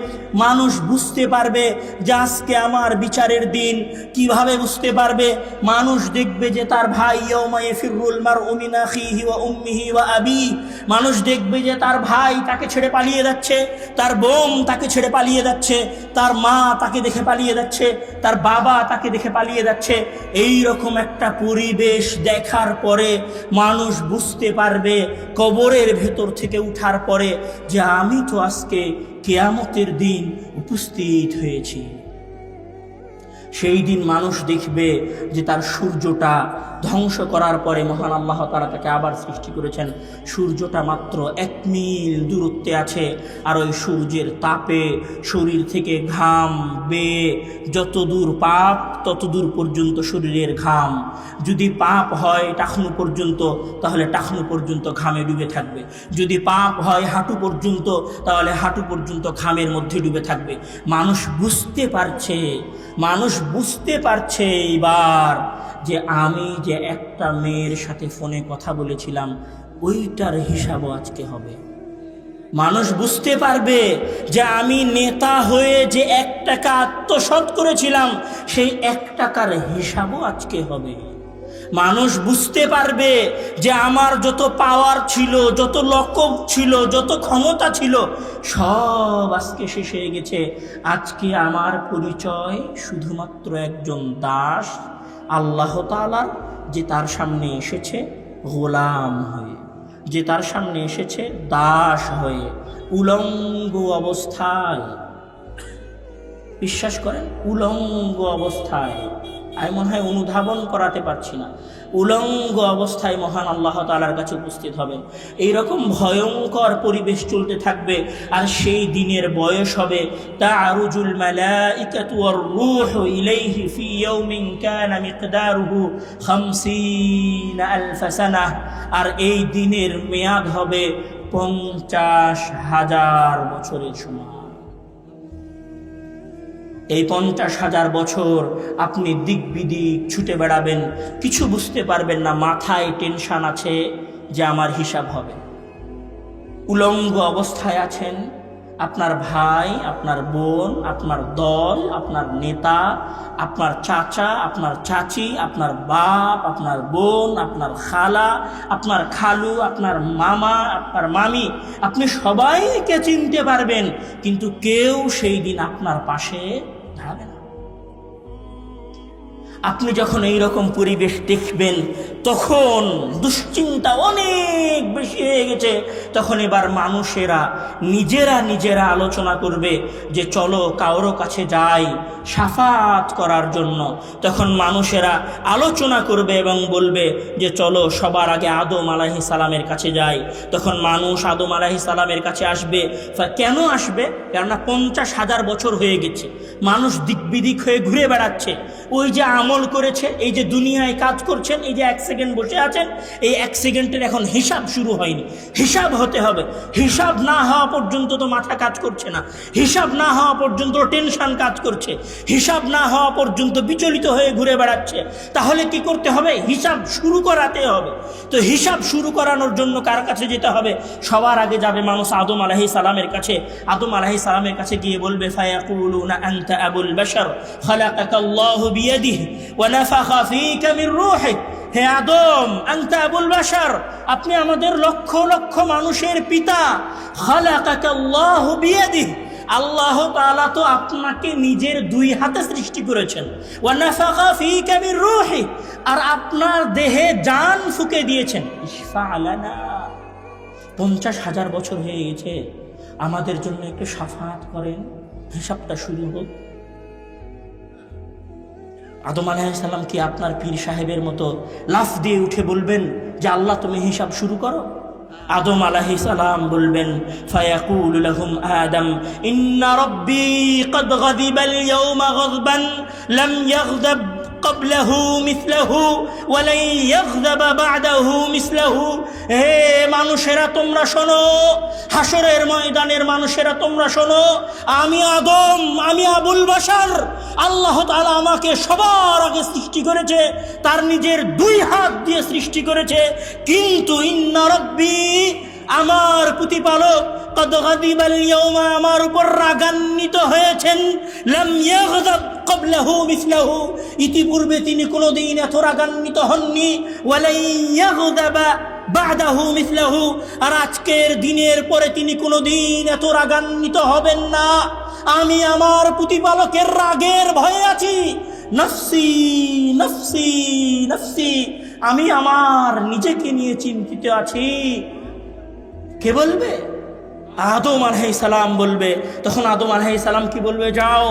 মানুষ বুঝতে পারবে যে আজকে আমার বিচারের দিন। কিভাবে বুঝতে পারবে? মানুষ দেখবে যে তার ভাই, ইয়াউমা ইয়াফিরুল মারউ মিন আখিহি ওয়া উম্মিহি ওয়া আবি। মানুষ দেখবে যে তার ভাই তাকে ছেড়ে পালিয়ে যাচ্ছে, তার বোন তাকে ছেড়ে পালিয়ে যাচ্ছে, তার মা তাকে দেখে পালিয়ে যাচ্ছে, তার বাবা তাকে দেখে পালিয়ে যাচ্ছে। এই রকম একটা পরিবেশ দেখার পরে মানুষ বুঝতে পারবে কবরের ভেতর থেকে উঠার পরে যে আমি তো আজকে কিয়ামতের দিন উপস্থিত হয়েছি। সেই দিন মানুষ দেখবে যে তার সূর্যটা ধ্বংস করার পরে মহান আল্লাহ তাআলা তাকে আবার সৃষ্টি করেছেন। সূর্যটা মাত্র 1 মিল দূরত্বে আছে, আর ওই সূর্যের তাপে শরীর থেকে ঘাম বেয়ে যত দূর পাপ তত দূর পর্যন্ত শরীরের ঘাম। যদি পাপ হয় টাকনু পর্যন্ত, তাহলে টাকনু পর্যন্ত ঘামে ডুবে থাকবে। যদি পাপ হয় হাঁটু পর্যন্ত, তাহলে হাঁটু পর্যন্ত ঘামের মধ্যে ডুবে থাকবে। মানুষ বুঝতে পারছে, মানুষ বুঝতে পারছে এইবার যে আমি যে একটা মেয়ের সাথে ফোনে কথা বলেছিলাম ওইটার হিসাবও আজকে হবে। মানুষ বুঝতে পারবে যে আমি নেতা হয়ে যে 1 টাকা আত্মসাৎ করেছিলাম সেই 1 টাকার হিসাবও আজকে হবে। মানুষ বুঝতে পারবে যে আমার যত পাওয়ার ছিল, যত লকব ছিল, যত ক্ষমতা ছিল সব আজকে শেষ হয়ে গেছে। আজকে আমার পরিচয় শুধুমাত্র একজন দাস আল্লাহ তাআলার, যে তার সামনে এসেছে গোলাম হয়ে, যে তার সামনে এসেছে দাস হয়ে, উলঙ্গ অবস্থায়। বিশ্বাস করেন, উলঙ্গ অবস্থায়। আমি মনে হয় অনুধাবন করাতে পারছি না। উলঙ্গ অবস্থায় মহান আল্লাহ তাআলার কাছে উপস্থিত হবেন। এইরকম ভয়ঙ্কর পরিবেশ চলতে থাকবে। আর সেই দিনের বয়স হবে তা'রুজুল মালাইকাতু ওয়ার রূহু ইলাইহি ফি ইয়াউমিন কানা মিকদারুহু ৫০,০০০ সানাহ। আর এই দিনের মেয়াদ হবে ৫০,০০০ বছরের সমান। এই ৫০,০০০ বছর আপনি দিক বিদিক ছুটে বেড়াবেন, কিছু বুঝতে পারবেন না। মাথায় টেনশন আছে যে আমার হিসাব হবে। উলঙ্গ অবস্থায় আছেন, আপনার ভাই, আপনার বোন, আপনার দল, আপনার নেতা, আপনার চাচা, আপনার চাচি, আপনার বাপ, আপনার বোন, আপনার খালা, আপনার খালু, আপনার মামা, আপনার মামি, আপনি সবাইকে চিনতে পারবেন, কিন্তু কেউ সেই দিন আপনার পাশে দাঁড়াবে না। আপনি যখন এইরকম পরিবেশ দেখবেন তখন দুশ্চিন্তা অনেক বেশি হয়ে গেছে। তখন এবার মানুষেরা নিজেরা আলোচনা করবে যে চলো কারো কাছে যাই শাফাত করার জন্য। তখন মানুষেরা আলোচনা করবে এবং বলবে যে চলো সবার আগে আদম আলাইহিস সালামের কাছে যাই। তখন মানুষ আদম আলাইহিস সালামের কাছে আসবে। কেন আসবে? কেননা ৫০,০০০ বছর হয়ে গেছে, মানুষ দিকবিদিক হয়ে ঘুরে বেড়াচ্ছে। ওই যে আমল করেছে, এই যে দুনিয়ায় কাজ করছেন, এই যে 1 সেকেন্ড বসে আছেন, এই 1 সেকেন্ডের এখন হিসাব শুরু হয়নি। হিসাব হতে হবে। হিসাব না হওয়া পর্যন্ত তো মাথা কাজ করছে না, হিসাব না হওয়া পর্যন্ত টেনশন কাজ করছে, হিসাব না হওয়া পর্যন্ত বিচলিত হয়ে ঘুরে বেড়াচ্ছে। তাহলে কি করতে হবে? হিসাব শুরু করাতে হবে। তো হিসাব শুরু করানোর জন্য কার কাছে যেতে হবে? সবার আগে যাবে মানুষ আদম আলাইহিস সালামের কাছে। আদম আলাইহিস সালামের কাছে গিয়ে বলবে ফায়াকুলুনা আনতা আবুল বাশার খালাকাকাল্লাহু বিয়াদিহি ওয়া নাফাখা ফীকা মির রূহিহি। হে আদম, আনতা আবুল বাশার, আপনি আমাদের লক্ষ লক্ষ মানুষের পিতা। খালাকাকাল্লাহু বিয়াদিহি, আল্লাহ তাআলা তো আপনাকে নিজের 2 হাতে সৃষ্টি করেছেন। ওয়া নাফাখা ফীকা মির রূহিহি, আর আপনার দেহে জান ফুঁকে দিয়েছেন। ইশফা লানা। ৫০,০০০ বছর হয়ে গেছে, আমাদের জন্য একটু শাফাত করেন, হিসাবটা শুরু হোক। আদম আলাইহিস সালাম কি আপনার পীর সাহেবের মতো লাফ দিয়ে উঠে বলবেন যে আল্লাহ তুমি হিসাব শুরু করো? আদম আলাইহিস সালাম বলবেন ফায়াকুলু লাহুম আদম ইন্না রাব্বী ক্বাদ গাযিবাল ইয়াওমা গাযবান লাম ইয়াগযাব ক্বাবলাহু মিসলাহু ওয়া লা ইয়াগযাব বা'দাহু মিসলাহু। হে মানুষেরা তোমরা শোনো, হাসরের ময়দানের মানুষেরা তোমরা শোনো, আমি আদম, আমি আবুল বাশার, আল্লাহ তাআলা আমাকে সবার আগে সৃষ্টি করেছে, তার নিজের 2 হাত দিয়ে সৃষ্টি করেছে। কিন্তু ইন্না রাব্বী, আমার প্রতিপালক, ক্বাদ গাযিবাল ইয়াওমা, আমার উপর রাগান্বিত হয়েছেন। লাম ইয়াগযাব ক্বাবলাহু মিসলাহু, ইতিপূর্বে তিনি কোনোদিন এত রাগান্বিত হননি। ওয়া লা ইয়াগযাবা বা'দাহু মিসলাহু, আর আজকের দিনের পরে তিনি কোনোদিন এত রাগান্বিত হবেন না। আমি আমার প্রতিপালকের রাগের ভয়ে আছি। নফসি নফসি নফসি, আমি আমার নিজেকে নিয়ে চিন্তিত আছি। কে বলবে? আদম আলাইহিস সালাম বলবে। তখন আদম আলাইহিস সালাম কি বলবে? যাও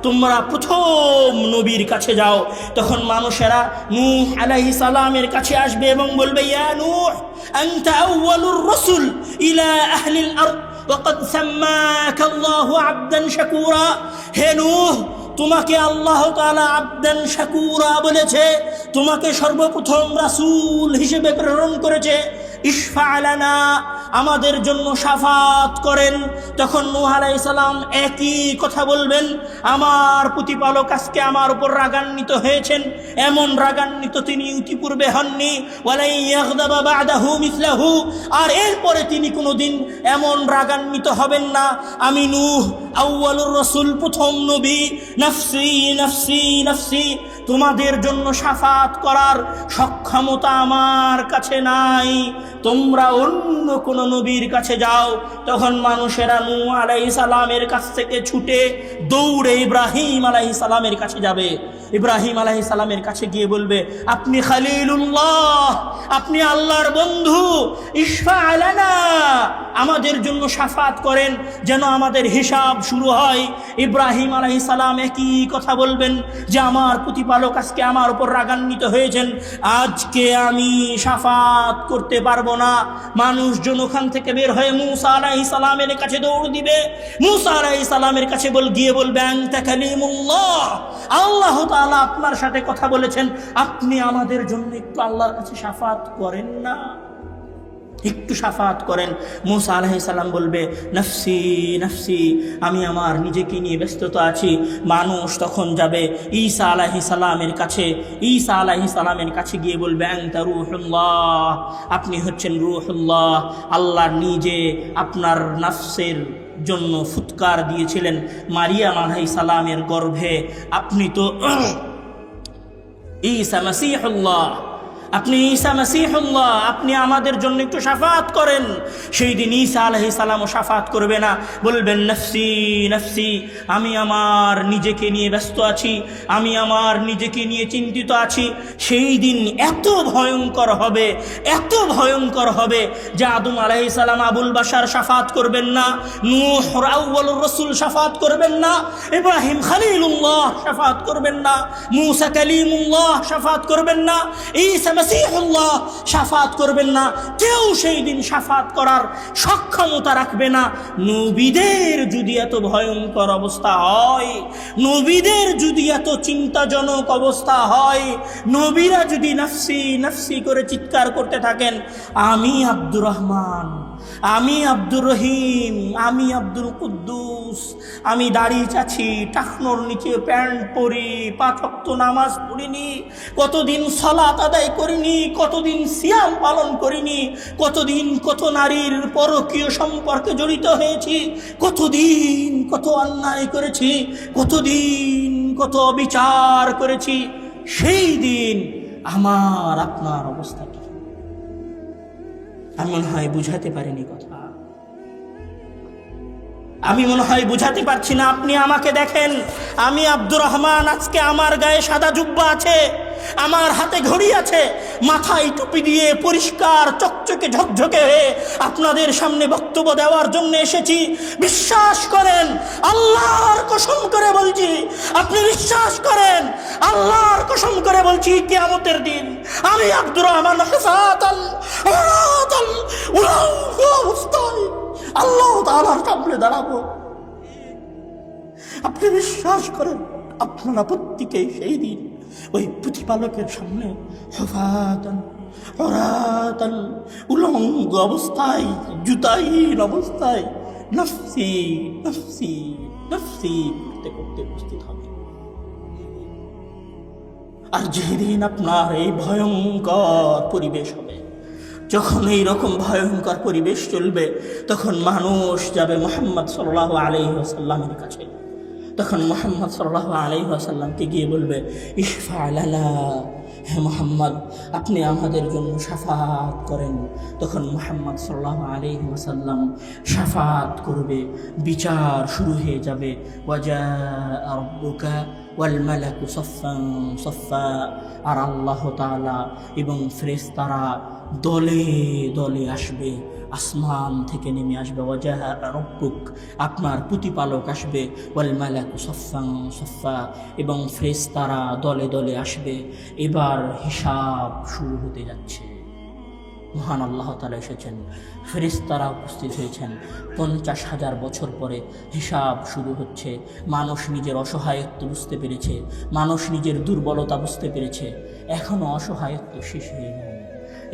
তোমরা প্রথম নবীর কাছে যাও। তখন মানুষেরা নূহ আলাইহিস সালামের কাছে আসবে এবং বলবে ইয়া নূহ আনতা আউয়ালুর রাসূল ইলা আহলিল আরদ ওয়া ক্বাদ সাম্মাকা আল্লাহু আবদান শাকুরা। হে নূহ, তোমাকে আল্লাহ তাআলা আবদান শাকুরা বলেছে, তোমাকে সর্বপ্রথম রাসূল হিসেবে প্রেরণ করেছে। ইশফা লানা, আমাদের জন্য শাফাত করেন। তখন নূহ আলাইহিস সালাম একই কথা বলবেন, আমার প্রতিপালক আজকে আমার উপর রাগান্বিত হয়েছেন, এমন রাগান্বিত তিনি ইতিপূর্বে হননি। ওয়ালাই ইয়াগদাবা বা'দাহু মিসলাহু, আর এরপরে তিনি কোনোদিন এমন রাগান্বিত হবেন না। আমি নূহ আউয়ালুর রাসূল, প্রথম নবী, নাফসি নাফসি নাফসি, তোমাদের জন্য শাফাত করার সক্ষমতা আমার কাছে নাই, তোমরা অন্য কোন নবীর কাছে যাও। তখন মানুষেরা নূহ আলাইহিস সালামের কাছ থেকে ছুটে দৌড়ে ইব্রাহিম আলাইহিস সালামের কাছে যাবে। ইব্রাহিম আলাইহিস সালামের কাছে গিয়ে বলবে, আপনি খলিলুল্লাহ, আপনি আল্লাহর বন্ধু, ইশফা লানা, আমাদের জন্য শাফাত করেন যেন আমাদের হিসাব শুরু হয়। ইব্রাহিম আলাইহিস সালাম একই কথা বলবেন যে আমার প্রতিপালক আজকে আমার উপর রাগান্বিত হয়েছেন, আজকে আমি শাফাত করতে পারবো না। মানুষজন ওখান থেকে বের হয়ে মূসা আলাইহিস সালামের কাছে দৌড় দিবে। মূসা আলাইহিস সালামের কাছে গিয়ে বলবে, আনতা কালিমুল্লাহ, আল্লাহ তাআলা আপনার সাথে কথা বলেছেন, আপনি আমাদের জন্য একটু আল্লাহর কাছে শাফাত করেন না, একটু শাফাত করেন। মূসা আলাইহিস সালাম বলবে, নফসি নফসি, আমি আমার নিজেকে নিয়ে ব্যস্ততা আছি। মানুষ তখন যাবে ঈসা আলাইহিস সালামের কাছে। ঈসা আলাইহিস সালামের কাছে গিয়ে বলবে, আনতা রূহুল্লাহ, আপনি হচ্ছেন রূহুল্লাহ, আল্লাহ নিজে আপনার নফসের জন্য ফুৎকার দিয়েছিলেন মারিয়াম আলাইহিস সালামের গর্ভে। আপনি তো ঈসা মাসীহুল্লাহ, আপনি ঈসা মাসীহুল্লাহ, আপনি আমাদের জন্য একটু শাফাত করেন। সেই দিন ঈসা আলাইহিস সালামও শাফাত করবে না, বলবেন নফসি নফসি, আমি আমার নিজেকে নিয়ে ব্যস্ত আছি, আমি আমার নিজেকে নিয়ে চিন্তিত আছি। সেই দিন এত ভয়ঙ্কর হবে, এত ভয়ঙ্কর হবে যে আদম আলাইহিস সালাম আবুল বাশার শাফাত করবেন না, নূহ আউয়ালুর রাসূল শাফাত করবেন না, ইব্রাহিম খলিলুল্লাহ শাফাত করবেন না, মূসা কালিমুল্লাহ শাফাত করবেন না, ঈসা মাসীহুল্লাহ শাফাত করবেন না। কেউ সেই দিন শাফাত করার সক্ষমতা রাখবে না। নবীদের যদি এত ভয়ঙ্কর অবস্থা হয়, নবীদের যদি এত চিন্তাজনক অবস্থা হয়, নবীরা যদি নফসি নফসি করে চিৎকার করতে থাকেন, আমি আব্দুর রহমান, আমি আব্দুর রহিম, আমি আব্দুল কুদ্দুস, আমি দাড়ি চাচ্ছি, টাকনোর নিচে প্যান্ট পরি, 5 ওয়াক্ত নামাজ পড়িনি, কতদিন সালাত আদায় করিনি, কতদিন সিয়াম পালন করিনি, কতদিন কত নারীর পরকীয় সম্পর্কে জড়িত হয়েছি, কতদিন কত অন্যায় করেছি, কতদিন কত অবিচার করেছি। সেই দিন আমার আপনার অবস্থা কি? আমি মনে হয় বুঝাতে পারিনি কথা, আমি মনে হয় বুঝাতে পারছি না। আপনি আমাকে দেখেন, আমি আব্দুর রহমান, আজকে আমার গায়ে সাদা জুব্বা আছে, আমার হাতে ঘড়ি আছে, মাথায় টুপি দিয়ে পরিষ্কার চকচকে ঝকঝকে হয়ে আপনাদের সামনে বক্তব্য দেওয়ার জন্য এসেছি। বিশ্বাস করেন, আল্লাহর কসম করে বলছি, আপনি বিশ্বাস করেন, আল্লাহর কসম করে বলছি, কিয়ামতের দিন আমি আব্দুর রহমান হুফাতাল উরাতাল উলাঙ্গ অবস্থায় আল্লাহ তাআলার সামনে দাঁড়াবো। আপনি বিশ্বাস করেন, আপনারা প্রত্যেকেই সেই দিন ওই প্রতিপালকের সামনে হুফাতাল উরাতাল উলঙ্গ অবস্থায়, জুতাহীন অবস্থায় নফসি নফসি নফসি করতে করতে উপস্থিত হবে। আর যেদিন আপনার এই ভয়ঙ্কর পরিবেশ হবে, যখন এইরকম ভয়ঙ্কর পরিবেশ চলবে, তখন মানুষ যাবে মুহাম্মদ সাল্লাল্লাহু আলাইহি ওয়াসাল্লামের কাছে। তখন মুহাম্মদ সাল্লাল্লাহু আলাইহি ওয়াসাল্লামকে গিয়ে বলবে, ইশফা লানা, হে মুহাম্মদ, আপনি আমাদের জন্য শাফাত করেন। তখন মুহাম্মদ সাল্লাল্লাহু আলাইহি ওয়াসাল্লাম শাফাত করবে, বিচার শুরু হয়ে যাবে। ওয়াজা রাব্বুকা ওয়াল মালাকু সাফফান সাফফা, আর আল্লাহ তাআলা এবং ফেরেশতারা দলে দলে আসবে, আসমান থেকে নেমে আসবে। ওয়াজা রাব্বুক, আপনার প্রতিপালক আসবে। ওয়াল মালাকু সাফফান সাফফা, এবং ফেরেশতারা দলে দলে আসবে। এবার হিসাব শুরু হতে যাচ্ছে। মহান আল্লাহ তাআলা এসেছেন, ফেরেশতারা উপস্থিত হয়েছেন। 50,000 বছর পরে হিসাব শুরু হচ্ছে। মানুষ নিজের অসহায়ত্ব বুঝতে পেরেছে, মানুষ নিজের দুর্বলতা বুঝতে পেরেছে, এখনো অসহায়ত্ব শেষ হয়ে যায়নি।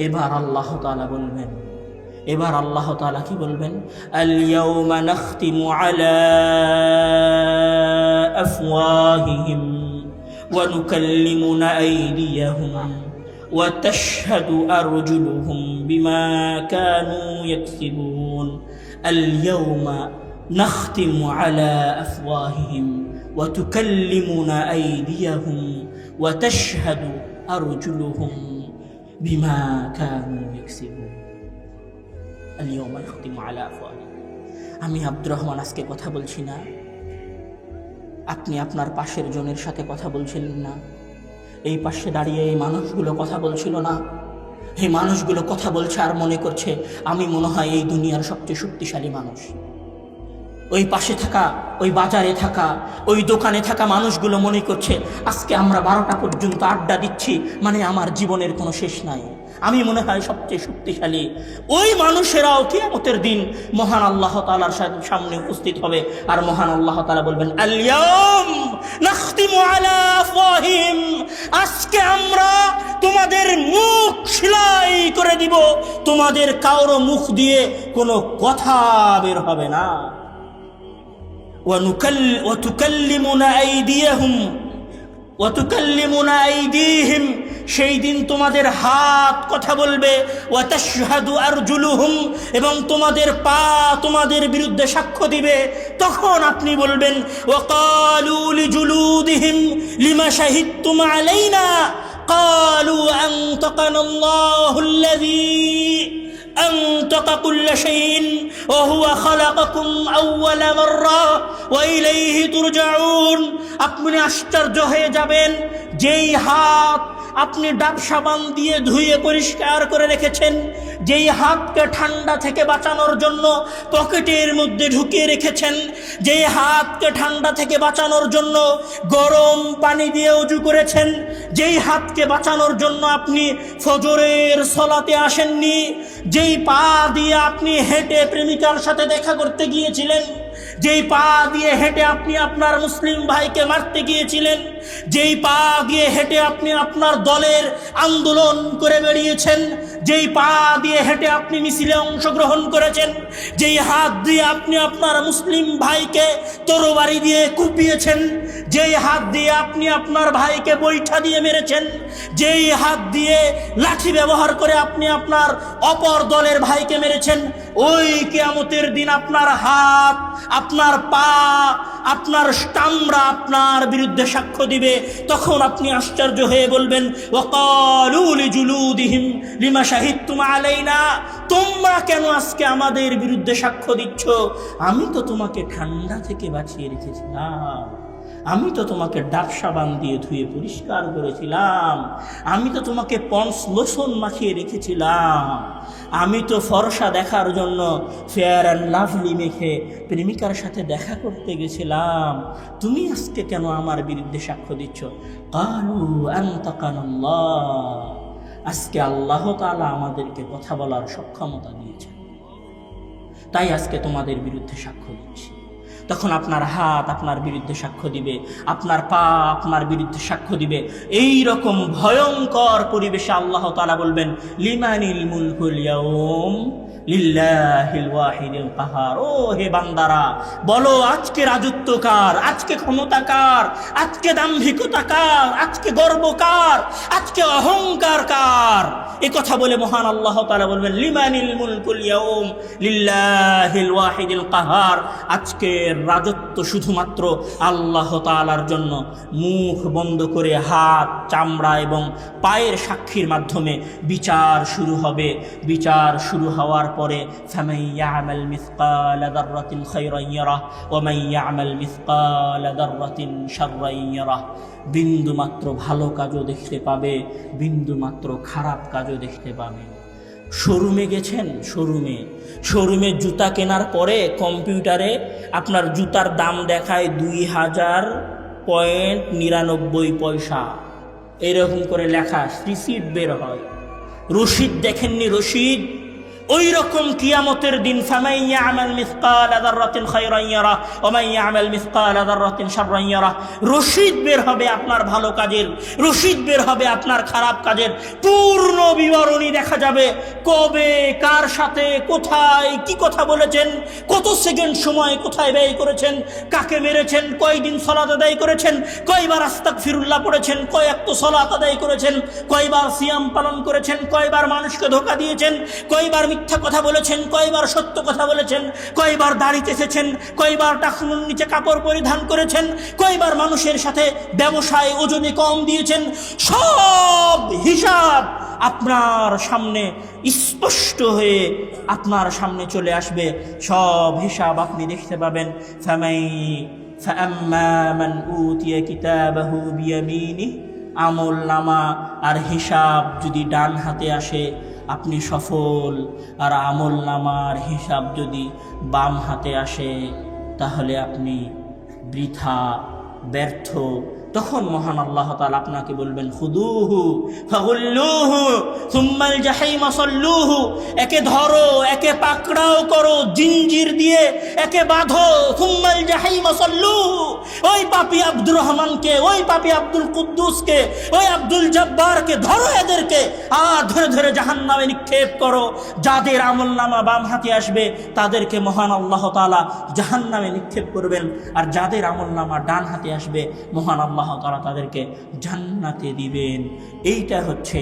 এবার আল্লাহ তাআলা বলবেন, এবার আল্লাহ তাআলা কি বলবেন? আল ইয়াউমা নাখতিমু আলা আফওয়াহিহিম ওয়া নুকাল্লিমুনা আইদিয়াহুম ওয়া তাশহাদু আরজুলুহুম বিমা কানু ইয়াকসিবুন। আল ইয়াউমা নাখতিমু আলা আফওয়াহিহিম ওয়া তুকাল্লিমুনা আইদিয়াহুম ওয়া তাশহাদু আরজুলুহুম বিমা কানু ইয়াকসিবুন। আল-ইয়াওমা নাখতিমু আলা আফওয়াহিহিম। আমি আব্দুর রহমান আজকে কথা বলছি না, আপনি আপনার পাশের জনের সাথে কথা বলছিলেন না, এই পাশে দাঁড়িয়ে এই মানুষগুলো কথা বলছিল না, এই মানুষগুলো কথা বলছে আর মনে করছে আমি মনে হয় এই দুনিয়ার সবচেয়ে শক্তিশালী মানুষ। ওই পাশে থাকা, ওই বাজারে থাকা, ওই দোকানে থাকা মানুষগুলো মনে করছে আজকে আমরা 12টা পর্যন্ত আড্ডা দিচ্ছি, মানে আমার জীবনের কোনো শেষ নাই, আমি মনে হয় সবচেয়ে শক্তিশালী। ওই মানুষেরাও কিয়ামতের দিন মহান আল্লাহ তাআলার সামনে উপস্থিত হবে, আর মহান আল্লাহ তাআলা বলবেন আল ইয়াউম নাখতিমু আলা আফওয়াহিহিম, আজকে আমরা তোমাদের মুখ সেলাই করে দিব, তোমাদের কারো মুখ দিয়ে কোনো কথা বের হবে না। ওয়া তুকাল্লিমুনা আইদিয়াহুম ওয়া তুকাল্লিমুনা আইদিহিম, সেই দিন তোমাদের হাত কথা বলবে। ওয়া তাশহাদু আরজুলুহুম, এবং তোমাদের পা তোমাদের বিরুদ্ধে সাক্ষ্য দিবে। তখন আপনি বলবেন ওয়া ক্বালু লিজুলুদিহিম লিমা শাহিদতুম আলাইনা ক্বালু আনতাকানাল্লাহুল্লাযী أنطق كل شيء وهو خلقكم أول مرة وإليه ترجعون। আপনি আশ্চর্য হয়ে যাবেন, যেই হাত আপনি ডাব সাবান দিয়ে ধুয়ে পরিষ্কার করে রেখেছেন, যেই হাতকে ঠান্ডা থেকে বাঁচানোর জন্য পকেটের মধ্যে ঢুকিয়ে রেখেছেন, যেই হাতকে ঠান্ডা থেকে বাঁচানোর জন্য গরম পানি দিয়ে ওযু করেছেন, যেই হাতকে বাঁচানোর জন্য আপনি ফজরের সালাতে আসেননি, যেই পা দিয়ে আপনি হেঁটে প্রেমিকার সাথে দেখা করতে গিয়েছিলেন, যেই পা দিয়ে হেঁটে আপনি আপনার মুসলিম ভাইকে মারতে গিয়েছিলেন, যেই পা দিয়ে হেঁটে আপনি আপনার দলের আন্দোলন করে বেরিয়েছেন, যেই পা দিয়ে হেঁটে আপনি মিছিলে অংশগ্রহণ করেছেন, যেই হাত দিয়ে আপনি আপনার মুসলিম ভাইকে তরবারি দিয়ে কুপিয়েছেন, যেই হাত দিয়ে আপনি আপনার ভাইকে বৈঠা দিয়ে মেরেছেন, যেই হাত দিয়ে লাঠি ব্যবহার করে আপনি আপনার অপর দলের ভাইকে মেরেছেন, ওই কিয়ামতের দিন আপনার হাত, আপনার পা, আপনার চামড়া আপনার বিরুদ্ধে সাক্ষ্য দিবে। তখন আপনি আশ্চর্য হয়ে বলবেন ওয়া ক্বালু লিজুলুদিহিম লিমা শাহিদতুম আলাইনা, তোমরা কেন আজকে আমাদের বিরুদ্ধে সাক্ষ্য দিচ্ছ? আমি তো তোমাকে ঠান্ডা থেকে বাঁচিয়ে রেখেছিলাম, আমি তো তোমাকে ডাব সাবান দিয়ে ধুয়ে পরিষ্কার করেছিলাম, আমি তো তোমাকে পন্স লোশন মাখিয়ে রেখেছিলাম, আমি তো ফর্সা দেখার জন্য ফেয়ার অ্যান্ড লাভলি মেখে প্রেমিকার সাথে দেখা করতে গেছিলাম, তুমি আজকে কেন আমার বিরুদ্ধে সাক্ষ্য দিচ্ছ? ক্বালু আনতাকানাল্লাহ, আজকে আল্লাহ তাআলা আমাদেরকে কথা বলার সক্ষমতা দিয়েছেন, তাই আজকে তোমাদের বিরুদ্ধে সাক্ষ্য দিচ্ছি। তখন আপনার হাত আপনার বিরুদ্ধে সাক্ষ্য দিবে, আপনার পা আপনার বিরুদ্ধে সাক্ষ্য দিবে। এই রকম ভয়ঙ্কর পরিবেশে আল্লাহ তাআলা বলবেন লিমানিল মুলকুল ইয়াউম লিল্লাহিল ওয়াহিদিল কাহার। ও হে বান্দারা, বলো আজকে রাজত্ব কার, আজকে ক্ষমতা কার, আজকে দাম্ভিকতা কার, আজকে গর্ব কার, আজকে অহংকার কার? এ কথা বলে মহান আল্লাহ তাআলা বলবেন লিমানিল মুলকুল ইয়াউম লিল্লাহিল ওয়াহিদিল কাহার। আজকে রাজত্ব শুধুমাত্র আল্লাহ তাআলার জন্য। মুখ বন্ধ করে হাত, চামড়া এবং পায়ের সাক্ষীর মাধ্যমে বিচার শুরু হবে। বিচার শুরু হওয়ার পরে ফামান ইয়ামাল মিসকালা যাররাতিন খায়রান ইয়ারাহ ওয়া মান ইয়ামাল মিসকালা যাররাতিন শাররান ইয়ারাহ। বিন্দু মাত্র ভালো কাজও দেখতে পাবে, বিন্দু মাত্র খারাপ কাজও দেখতে পাবে। শোরুমে গেছেন, শোরুমে জুতা কেনার পরে কম্পিউটারে আপনার জুতার দাম দেখায় 2000.99 এরকম করে লেখা রিসিট বের হয়। রসিদ দেখেননি? রসিদ, ওই রকম কিয়ামতের দিন ফামান ইয়ামাল মিসকালা যাররাতিন খায়রান ইয়ারা ওয়া মান ইয়ামাল মিসকালা যাররাতিন শাররান ইয়ারা। রশিদ বের হবে আপনার ভালো কাজের, রশিদ বের হবে আপনার খারাপ কাজের, পূর্ণ বিবরণী দেখা যাবে। কবে, কার সাথে, কোথায়, কি কথা বলেছেন, কত সেকেন্ড সময় কোথায় ব্যয় করেছেন, কাকে মেরেছেন, কয়দিন সালাত আদায় করেছেন, কয়বার আস্তাগফিরুল্লাহ পড়েছেন, কয় ওয়াক্ত সালাত আদায় করেছেন, কয়বার সিয়াম পালন করেছেন, কয়বার মানুষকে ধোঁকা দিয়েছেন, কয়বার মিথ্যা কথা বলেছেন, কয়বার সত্য কথা বলেছেন, কয়বার দাড়ি চেঁচেছেন, কয়বার টাকনুর নিচে কাপড় পরিধান করেছেন, কয়বার মানুষের সাথে ব্যবসায় ওজনে কম দিয়েছেন। সব হিসাব আপনার সামনে স্পষ্ট হয়ে আপনার সামনে চলে আসবে। সব হিসাব আপনি দেখতে পাবেন। ফাআম্মা মান উতিয়া কিতাবাহু বিয়ামিনিহি, আমল নামা আর হিসাব যদি ডান হাতে আসে আপনি সফল, আর আমল নামার হিসাব যদি বাম হাতে আসে তাহলে আপনি বৃথা, ব্যর্থ। তখন মহান আল্লাহ তাআলা আপনাকে বলবেন খুদুহু ফাগুল্লুহু সুম্মাল জাহিমা সাল্লুহু, একে ধরো, একে পাকড়াও করো জিঞ্জির দিয়ে, একে বাঁধো। সুম্মাল জাহিমা সাল্লুহু, ওই পাপী আব্দুর রহমানকে, ওই পাপী আব্দুল কুদ্দুসকে, ওই আব্দুল জব্বারকে ধরো, এদেরকে আর ধরে ধরে জাহান্নামে নিক্ষেপ করো। যাদের আমলনামা বাম হাতে আসবে তাদেরকে মহান আল্লাহ তাআলা জাহান্নামে নিক্ষেপ করবেন, আর যাদের আমলনামা ডান হাতে আসবে মহান আল্লাহ তাআলা তাদেরকে জান্নাতে দিবেন। এইটা হচ্ছে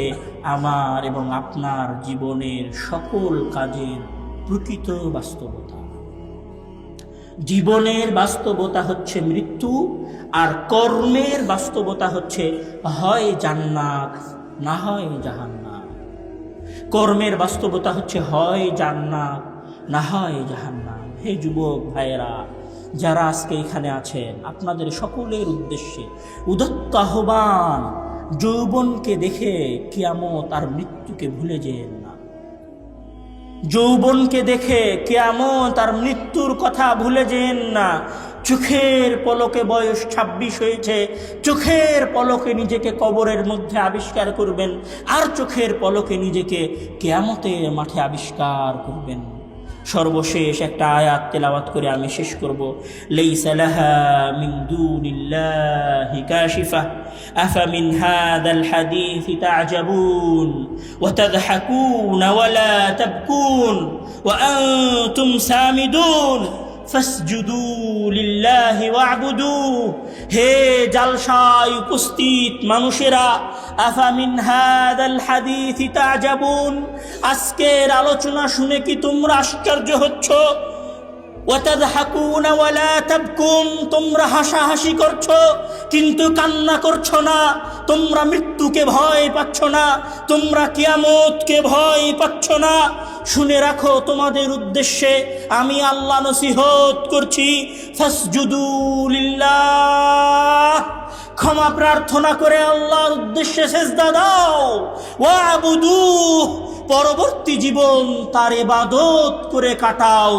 আমার এবং আপনার জীবনের সকল কাজের প্রকৃত বাস্তবতা। জীবনের বাস্তবতা হচ্ছে মৃত্যু, আর কর্মের বাস্তবতা হচ্ছে হয় জান্নাত না হয় জাহান্নাম। কর্মের বাস্তবতা হচ্ছে হয় জান্নাত না হয় জাহান্নাম। হে যুবক ভাইয়েরা, যারা আজকে এখানে আছেন, আপনাদের সকলের উদ্দেশ্যে উদাত্ত আহ্বান, যৌবনকে দেখে কিয়ামত আর মৃত্যুকে ভুলে যেন না। যৌবনকে দেখে কিয়ামত আর মৃত্যুর কথা ভুলে যেন না। চোখের পলকে বয়স 26 হয়েছে, চোখের পলকে নিজেকে কবরের মধ্যে আবিষ্কার করবেন, আর চোখের পলকে নিজেকে কিয়ামতের মাঠে আবিষ্কার করবেন। সর্বশেষ একটা আয়াত তেলাওয়াত করে আমি শেষ করব। লাইসা লাহা মিন দুনিল্লাহি কাশিফা আফামিন হাদাল হাদীসি তা'জাবুন ওয়া তাদহাকুন ওয়া লা তাবকুন ওয়া আনতুম সামিদুন ফাসজুদু লিল্লাহি ওয়া'বুদু। হে জালসায় উপস্থিত মানুষেরা, আফামিন হাদাল হাদীসি তা'জাবুন, আজকের আলোচনা শুনে কি তোমরা আশ্চর্য হচ্ছ? ওয়া তাদহাকুনা ওয়া লা তাবকুন, তোমরা হাসাহাসি করছো কিন্তু কান্না করছো না। তোমরা মৃত্যুকে ভয় পাচ্ছ না, তোমরা কিয়ামতকে ভয় পাচ্ছ না। শুনে রাখো, তোমাদের উদ্দেশ্যে আমি আল্লাহ নসিহত করছি, ফাসজুদু লিল্লাহ, ক্ষমা প্রার্থনা করে আল্লাহর উদ্দেশ্যে সেজদা দাও। ওয়া'বুদু, পরবর্তী জীবন তার ইবাদত করে কাটাও।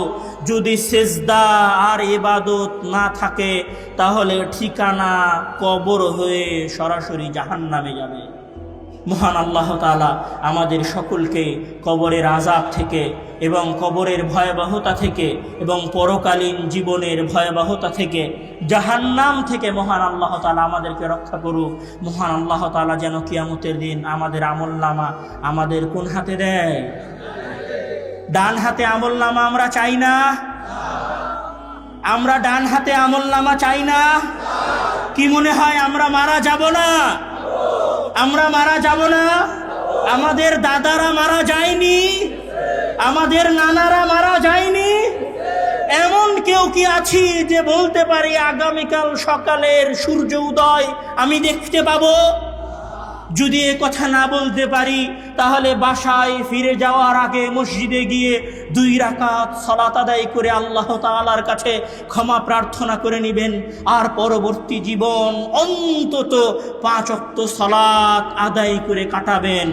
যদি সেজদা আর ইবাদত না থাকে তাহলে ঠিকানা কবর হয়ে সরাসরি জাহান্নামে যাবে। মহান আল্লাহ তাআলা আমাদের সকলকে কবরের আযাব থেকে এবং কবরের ভয়াবহতা থেকে এবং পরকালীন জীবনের ভয়াবহতা থেকে, জাহান্নাম থেকে মহান আল্লাহ তাআলা আমাদেরকে রক্ষা করুক। মহান আল্লাহ তাআলা যেন কিয়ামতের দিন আমাদের আমলনামা আমাদের কোন হাতে দেয়? ডান হাতে আমলনামা আমরা চাই না? আমরা ডান হাতে আমলনামা চাই না? কি মনে হয় আমরা মারা যাব না? আমরা মারা যাব না? আমাদের দাদারা মারা যায়নি? আমাদের নানারা মারা যায়নি? এমন কেউ কি আছি যে বলতে পারি আগামীকাল সকালের সূর্য উদয় আমি দেখতে পাবো? যদি এ কথা না বলতে পারি তাহলে বাসায় ফিরে যাওয়ার আগে মসজিদে গিয়ে 2 রাকাত সালাত আদায় করে আল্লাহ তাআলার কাছে ক্ষমা প্রার্থনা করে নেবেন, আর পরবর্তী জীবন অন্তত 5 ওয়াক্ত সালাত আদায় করে কাটাবেন।